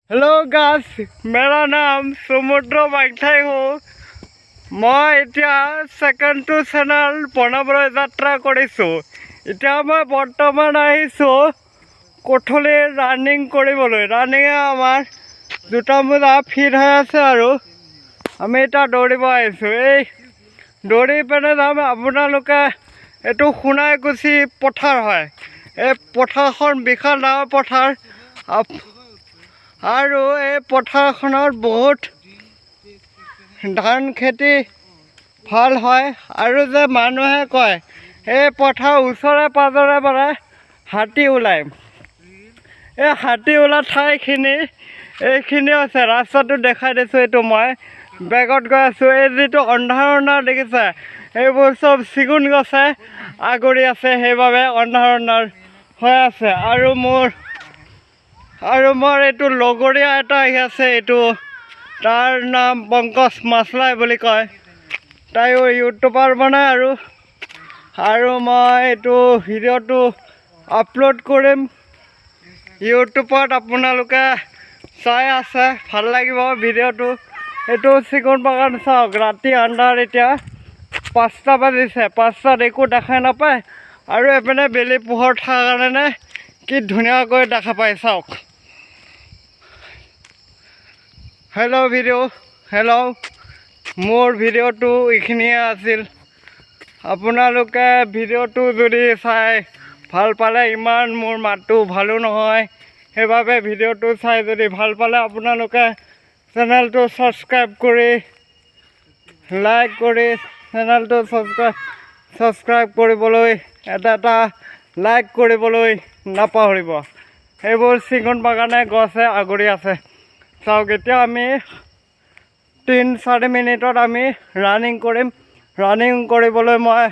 Hello guys, मेरा नाम समुद्र माइथाई हो। मैं इतना सेकेंड टू चैनल बनाबले यात्रा करिছো। इतना मैं बर्तमान आहिছো कोठली रानिंग करिबले। रानिंग आमार दुटा मोजा फिट হৈ আছে আৰু আমি এটা দৌৰিব আহিছো। এই দৌৰি পেনে যাম। আপোনালোকে এটো সোণাইকুছি পথাৰ হয়। এই পথাৰখন বিশাল ডাঙৰ পথাৰ আৰু এই পথাৰখনত বহুত ধান খেতি ভাল হয় আৰু যে মানুহে কয় এই পথাৰ ওচৰে পাজৰে পৰা হাতী ওলায়। এই হাতী ওলা ঠাইখিনি এইখিনি আছে। ৰাস্তাটো দেখাই দিছোঁ। এইটো মই বেগত গৈ আছোঁ। এই যিটো অন্ধাৰ দেখিছে এইবোৰ চব চিগুন গছে আগুৰি আছে, সেইবাবে অন্ধাৰ হৈ আছে। আৰু মোৰ এইটো লগৰীয়া এটা আহি আছে। এইটো তাৰ নাম পংকজ মাছলাই বুলি কয়। তাইও ইউটিউবাৰ বনায় আৰু মই এইটো ভিডিঅ'টো আপলোড কৰিম ইউটিউবত। আপোনালোকে চাই আছে, ভাল লাগিব ভিডিঅ'টো। এইটো চিগুন বাগান চাওক। ৰাতি আন্ধাৰ, এতিয়া 5টা বাজিছে। 5টাত একো দেখা নাপায় আৰু এইপিনে বেলি পোহৰ থকাৰ কাৰণে কি ধুনীয়াকৈ দেখা পায় চাওক। हेलो भिडिओ, हेलो मोर भिडिओ इखिनिए आसिल। आपनालोके भिडिओ जदि चाय ভাল पाले, इमान मोर मातु भालो নহয়, সেইবাবে भिडिओ चाय जदि ভাল पाले आपनालोके चेनेलটো सबस्क्राइब करि लाइक करि चेनेलটো सबस्क्राइब কৰিবলৈ এটা लाइक কৰিবলৈ নাপাহৰিব। এইবোৰ চিগুন বাগানে গছে আগুৰি আছে চাওক। এতিয়া আমি 3-4 মিনিটত আমি ৰানিং কৰিম। ৰানিং কৰিবলৈ মই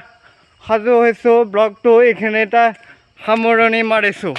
সাজু হৈছোঁ। ব্লগটো এইখিনিতে সামৰণি মাৰিছোঁ।